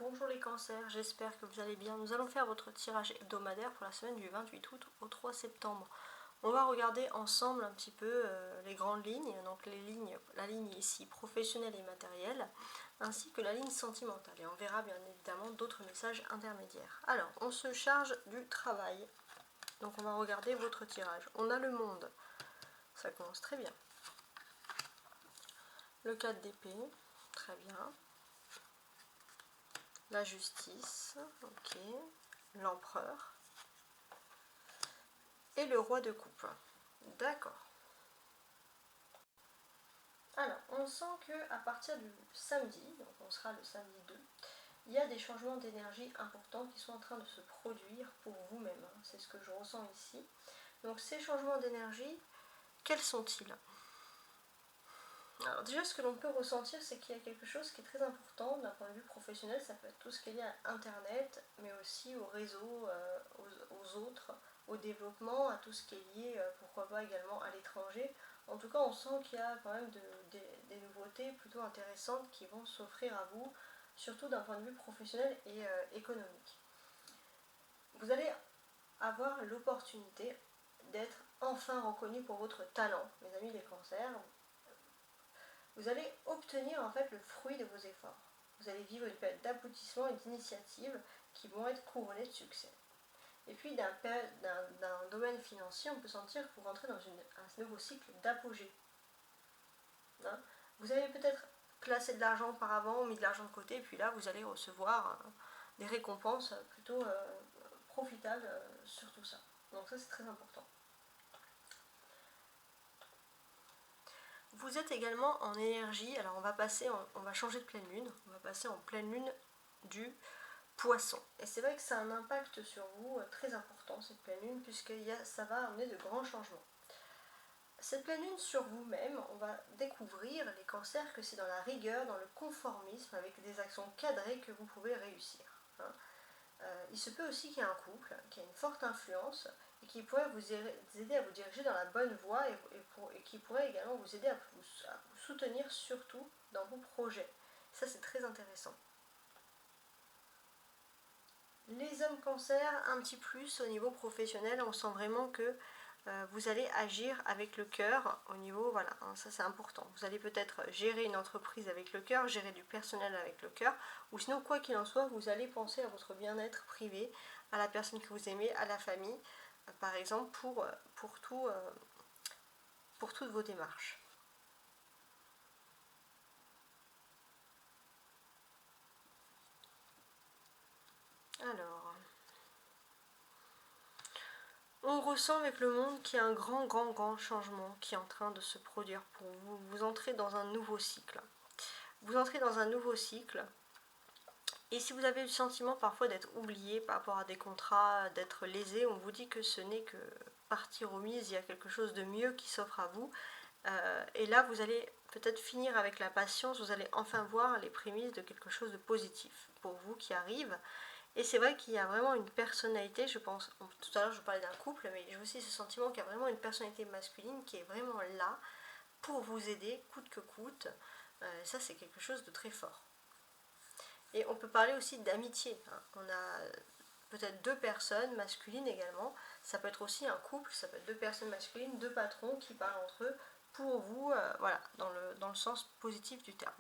Bonjour les cancers, j'espère que vous allez bien. Nous allons faire votre tirage hebdomadaire pour la semaine du 28 août au 3 septembre. On va regarder ensemble un petit peu les grandes lignes, donc la ligne ici professionnelle et matérielle, ainsi que la ligne sentimentale. Et on verra bien évidemment d'autres messages intermédiaires. Alors, on se charge du travail. Donc on va regarder votre tirage. On a le monde, ça commence très bien. Le 4 d'épée, très bien. La justice, ok. L'empereur. Et le roi de coupe. D'accord. Alors, on sent que à partir du samedi, donc on sera le samedi 2, il y a des changements d'énergie importants qui sont en train de se produire pour vous-même. C'est ce que je ressens ici. Donc ces changements d'énergie, quels sont-ils? Alors déjà, ce que l'on peut ressentir, c'est qu'il y a quelque chose qui est très important d'un point de vue professionnel. Ça peut être tout ce qui est lié à Internet, mais aussi au réseau, aux autres, au développement, à tout ce qui est lié, pourquoi pas également à l'étranger. En tout cas, on sent qu'il y a quand même des nouveautés plutôt intéressantes qui vont s'offrir à vous, surtout d'un point de vue professionnel et économique. Vous allez avoir l'opportunité d'être enfin reconnu pour votre talent, mes amis les cancers. Vous allez obtenir en fait le fruit de vos efforts. Vous allez vivre une période d'aboutissement et d'initiative qui vont être couronnées de succès. Et puis d'un domaine financier, on peut sentir que vous rentrez dans un nouveau cycle d'apogée. Hein, vous avez peut-être placé de l'argent auparavant, mis de l'argent de côté, et puis là vous allez recevoir des récompenses plutôt profitables sur tout ça. Donc ça c'est très important. Vous êtes également en énergie, alors on va changer de pleine lune, on va passer en pleine lune du Poisson. Et c'est vrai que ça a un impact sur vous très important cette pleine lune, puisque ça va amener de grands changements. Cette pleine lune sur vous-même, on va découvrir les cancers que c'est dans la rigueur, dans le conformisme, avec des actions cadrées que vous pouvez réussir. Il se peut aussi qu'il y ait un couple qui a une forte influence et qui pourrait vous aider à vous diriger dans la bonne voie et qui pourrait également vous aider à vous soutenir surtout dans vos projets. Ça c'est très intéressant. Les hommes cancers, un petit plus au niveau professionnel, on sent vraiment que vous allez agir avec le cœur au niveau, voilà, hein, ça c'est important. Vous allez peut-être gérer une entreprise avec le cœur, gérer du personnel avec le cœur, ou sinon quoi qu'il en soit, vous allez penser à votre bien-être privé, à la personne que vous aimez, à la famille, par exemple, pour toutes vos démarches. Alors, on ressent avec le monde qu'il y a un grand changement qui est en train de se produire pour vous. Vous entrez dans un nouveau cycle. Vous entrez dans un nouveau cycle. Et si vous avez le sentiment parfois d'être oublié par rapport à des contrats, d'être lésé, on vous dit que ce n'est que partie remise, il y a quelque chose de mieux qui s'offre à vous. Et là, vous allez peut-être finir avec la patience, vous allez enfin voir les prémices de quelque chose de positif pour vous qui arrive. Et c'est vrai qu'il y a vraiment une personnalité, je pense, tout à l'heure je parlais d'un couple, mais j'ai aussi ce sentiment qu'il y a vraiment une personnalité masculine qui est vraiment là pour vous aider coûte que coûte. Ça c'est quelque chose de très fort. Et on peut parler aussi d'amitié. On a peut-être deux personnes masculines également. Ça peut être aussi un couple, ça peut être deux personnes masculines, deux patrons qui parlent entre eux pour vous, voilà, dans le sens positif du terme.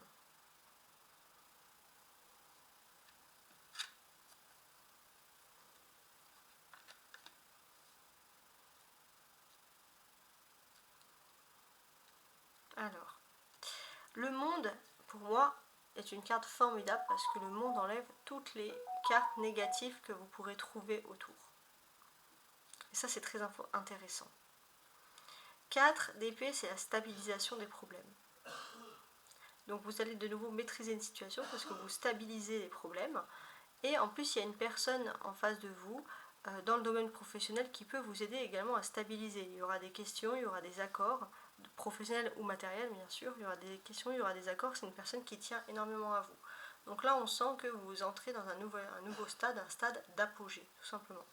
Alors, le monde, pour moi, est une carte formidable parce que le monde enlève toutes les cartes négatives que vous pourrez trouver autour. Et ça, c'est très intéressant. 4 d'épée, c'est la stabilisation des problèmes. Donc vous allez de nouveau maîtriser une situation parce que vous stabilisez les problèmes. Et en plus, il y a une personne en face de vous dans le domaine professionnel qui peut vous aider également à stabiliser. Il y aura des questions, il y aura des accords, professionnels ou matériels bien sûr. Il y aura des questions, il y aura des accords. C'est une personne qui tient énormément à vous. Donc là, on sent que vous entrez dans un nouveau stade, un stade d'apogée, tout simplement.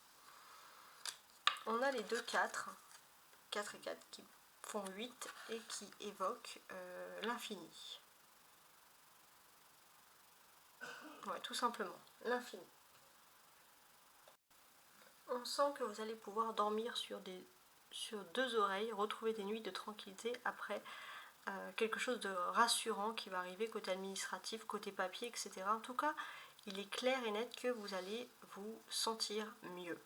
On a les deux 4, 4 et 4 qui font 8 et qui évoquent l'infini. Ouais, tout simplement, l'infini. On sent que vous allez pouvoir dormir sur deux oreilles, retrouver des nuits de tranquillité après quelque chose de rassurant qui va arriver côté administratif, côté papier, etc. En tout cas, il est clair et net que vous allez vous sentir mieux.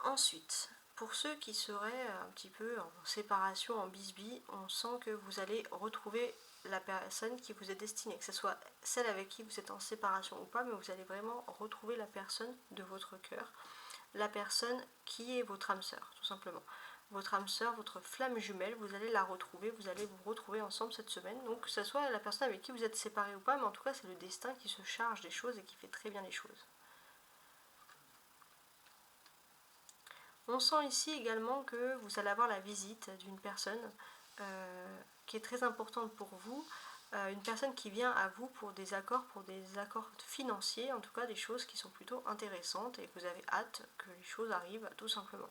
Ensuite, pour ceux qui seraient un petit peu en séparation, en bisbille, on sent que vous allez retrouver la personne qui vous est destinée, que ce soit celle avec qui vous êtes en séparation ou pas, mais vous allez vraiment retrouver la personne de votre cœur, la personne qui est votre âme sœur, tout simplement. Votre âme sœur, votre flamme jumelle, vous allez la retrouver, vous allez vous retrouver ensemble cette semaine, donc que ce soit la personne avec qui vous êtes séparé ou pas, mais en tout cas c'est le destin qui se charge des choses et qui fait très bien les choses. On sent ici également que vous allez avoir la visite d'une personne qui est très importante pour vous, une personne qui vient à vous pour des accords financiers, en tout cas des choses qui sont plutôt intéressantes et que vous avez hâte que les choses arrivent tout simplement.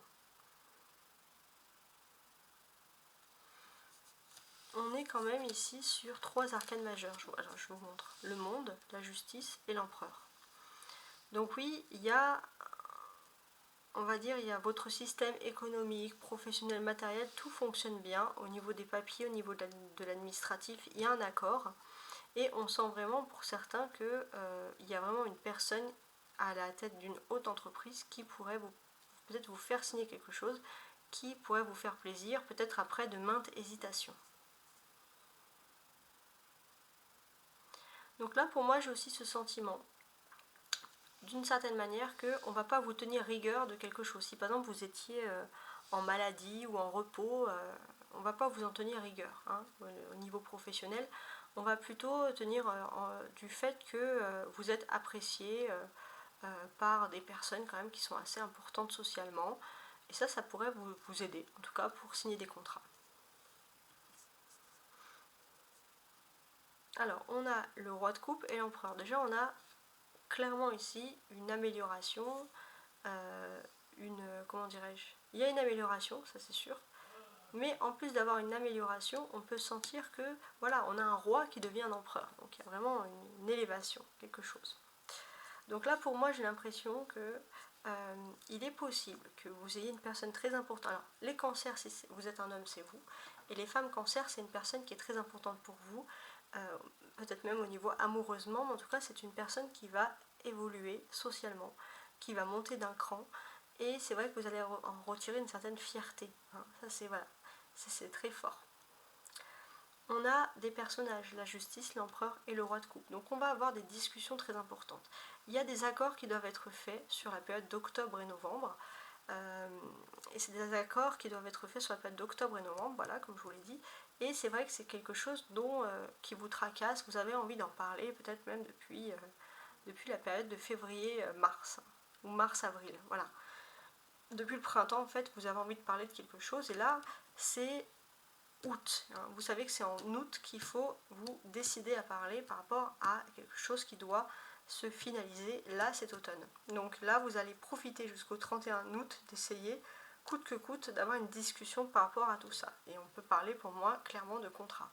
On est quand même ici sur 3 arcanes majeurs. Alors je vous montre. Le monde, la justice et l'empereur. Donc oui, il y a, on va dire, il y a votre système économique, professionnel, matériel, tout fonctionne bien. Au niveau des papiers, au niveau de l'administratif, il y a un accord. Et on sent vraiment pour certains qu'il y a vraiment une personne à la tête d'une haute entreprise qui pourrait peut-être vous faire signer quelque chose, qui pourrait vous faire plaisir, peut-être après de maintes hésitations. Donc là, pour moi, j'ai aussi ce sentiment, d'une certaine manière, qu'on ne va pas vous tenir rigueur de quelque chose. Si par exemple vous étiez en maladie ou en repos, on ne va pas vous en tenir rigueur hein, au niveau professionnel. On va plutôt tenir du fait que vous êtes apprécié par des personnes quand même qui sont assez importantes socialement. Et ça pourrait vous aider, en tout cas pour signer des contrats. Alors, on a le roi de coupe et l'empereur. Déjà, on a clairement ici une amélioration, comment dirais-je, il y a une amélioration, ça c'est sûr, mais en plus d'avoir une amélioration, on peut sentir que voilà, on a un roi qui devient un empereur, donc il y a vraiment une élévation, quelque chose. Donc là pour moi j'ai l'impression que il est possible que vous ayez une personne très importante. Alors les cancers, si vous êtes un homme, c'est vous, et les femmes cancers, c'est une personne qui est très importante pour vous, peut-être même au niveau amoureusement, mais en tout cas c'est une personne qui va évoluer socialement, qui va monter d'un cran, et c'est vrai que vous allez en retirer une certaine fierté. Hein. Ça c'est voilà, c'est très fort. On a des personnages, la justice, l'empereur et le roi de coupe. Donc on va avoir des discussions très importantes. Il y a des accords qui doivent être faits sur la période d'octobre et novembre. Et c'est des accords qui doivent être faits sur la période d'octobre et novembre, voilà, comme je vous l'ai dit. Et c'est vrai que c'est quelque chose qui vous tracasse, vous avez envie d'en parler, peut-être même depuis la période de février-mars, ou mars-avril, voilà. Depuis le printemps, en fait, vous avez envie de parler de quelque chose, et là, c'est août. Vous savez que c'est en août qu'il faut vous décider à parler par rapport à quelque chose qui doit se finaliser là cet automne. Donc là vous allez profiter jusqu'au 31 août d'essayer coûte que coûte d'avoir une discussion par rapport à tout ça. Et on peut parler pour moi clairement de contrat.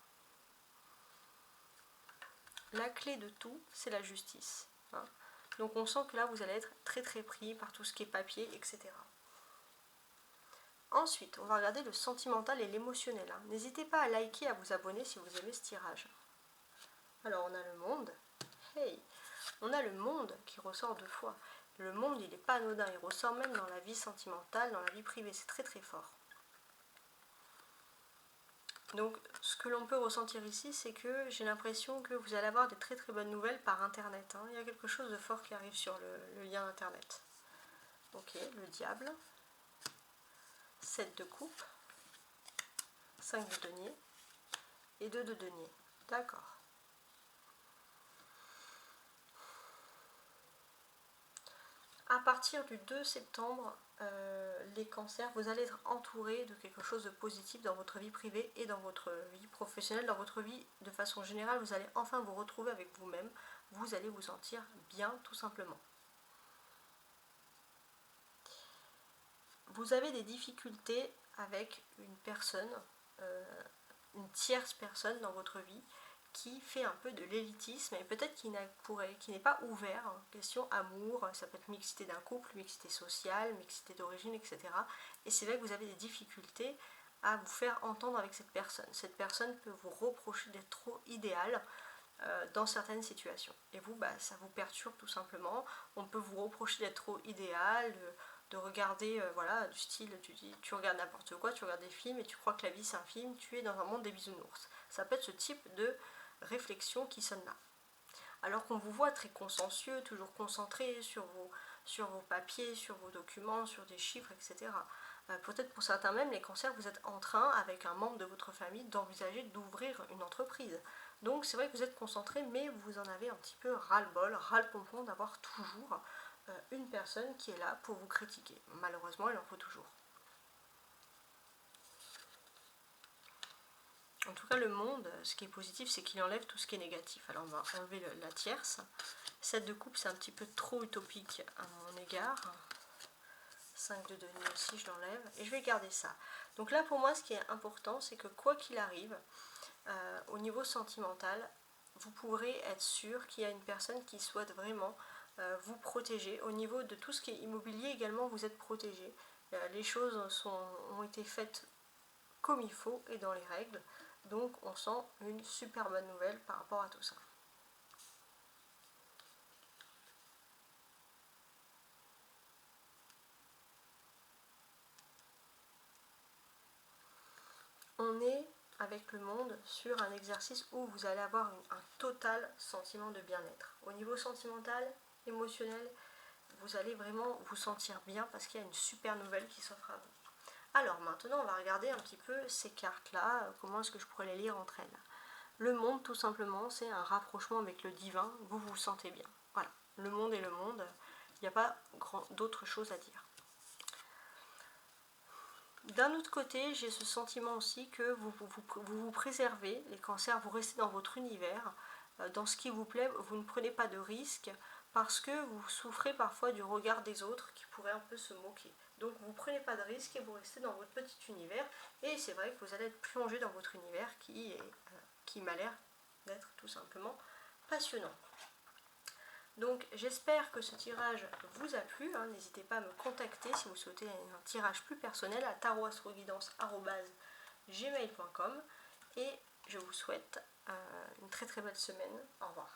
La clé de tout, c'est la justice. Donc on sent que là vous allez être très très pris par tout ce qui est papier, etc. Ensuite, on va regarder le sentimental et l'émotionnel. N'hésitez pas à liker, à vous abonner si vous aimez ce tirage. Alors, on a le monde. Hey, on a le monde qui ressort 2 fois. Le monde, il n'est pas anodin. Il ressort même dans la vie sentimentale, dans la vie privée. C'est très très fort. Donc, ce que l'on peut ressentir ici, c'est que j'ai l'impression que vous allez avoir des très très bonnes nouvelles par Internet. Il y a quelque chose de fort qui arrive sur le lien Internet. Ok, le diable. 7 de coupe, 5 de denier et 2 de denier. D'accord. À partir du 2 septembre, les cancers, vous allez être entourés de quelque chose de positif dans votre vie privée et dans votre vie professionnelle, dans votre vie de façon générale. Vous allez enfin vous retrouver avec vous-même. Vous allez vous sentir bien, tout simplement. Vous avez des difficultés avec une personne, une tierce personne dans votre vie qui fait un peu de l'élitisme et peut-être qui n'est pas ouvert en question amour, ça peut être mixité d'un couple, mixité sociale, mixité d'origine, etc. Et c'est vrai que vous avez des difficultés à vous faire entendre avec cette personne. Cette personne peut vous reprocher d'être trop idéal dans certaines situations. Et vous, ça vous perturbe tout simplement. On peut vous reprocher d'être trop idéal, de regarder, voilà, du style, tu regardes n'importe quoi, tu regardes des films et tu crois que la vie c'est un film, tu es dans un monde des bisounours. Ça peut être ce type de réflexion qui sonne là. Alors qu'on vous voit très consciencieux, toujours concentré sur vos papiers, sur vos documents, sur des chiffres, etc. Peut-être pour certains même, les cancers, vous êtes en train, avec un membre de votre famille, d'envisager d'ouvrir une entreprise. Donc c'est vrai que vous êtes concentré, mais vous en avez un petit peu ras-le-bol, ras-le-pompon d'avoir toujours une personne qui est là pour vous critiquer. Malheureusement, il en faut toujours. En tout cas, le monde, ce qui est positif, c'est qu'il enlève tout ce qui est négatif. Alors, on va enlever la tierce. 7 de coupe, c'est un petit peu trop utopique à mon égard. 5 de denier aussi, je l'enlève. Et je vais garder ça. Donc là, pour moi, ce qui est important, c'est que quoi qu'il arrive, au niveau sentimental, vous pourrez être sûr qu'il y a une personne qui souhaite vraiment vous protéger. Au niveau de tout ce qui est immobilier également, vous êtes protégé. Les choses ont été faites comme il faut et dans les règles. Donc on sent une super bonne nouvelle par rapport à tout ça. On est avec le monde sur un exercice où vous allez avoir un total sentiment de bien-être. Au niveau sentimental, émotionnel, vous allez vraiment vous sentir bien parce qu'il y a une super nouvelle qui s'offre à vous. Alors maintenant, on va regarder un petit peu ces cartes-là, comment est-ce que je pourrais les lire entre elles. Le monde, tout simplement, c'est un rapprochement avec le divin, vous vous sentez bien. Voilà, le monde est le monde, il n'y a pas d'autre chose à dire. D'un autre côté, j'ai ce sentiment aussi que vous préservez, les cancers, vous restez dans votre univers, dans ce qui vous plaît, vous ne prenez pas de risques parce que vous souffrez parfois du regard des autres qui pourraient un peu se moquer. Donc vous ne prenez pas de risques et vous restez dans votre petit univers et c'est vrai que vous allez être plongé dans votre univers qui m'a l'air d'être tout simplement passionnant. Donc j'espère que ce tirage vous a plu, n'hésitez pas à me contacter si vous souhaitez un tirage plus personnel à tarotastroguidance@gmail.com et je vous souhaite une très très belle semaine. Au revoir.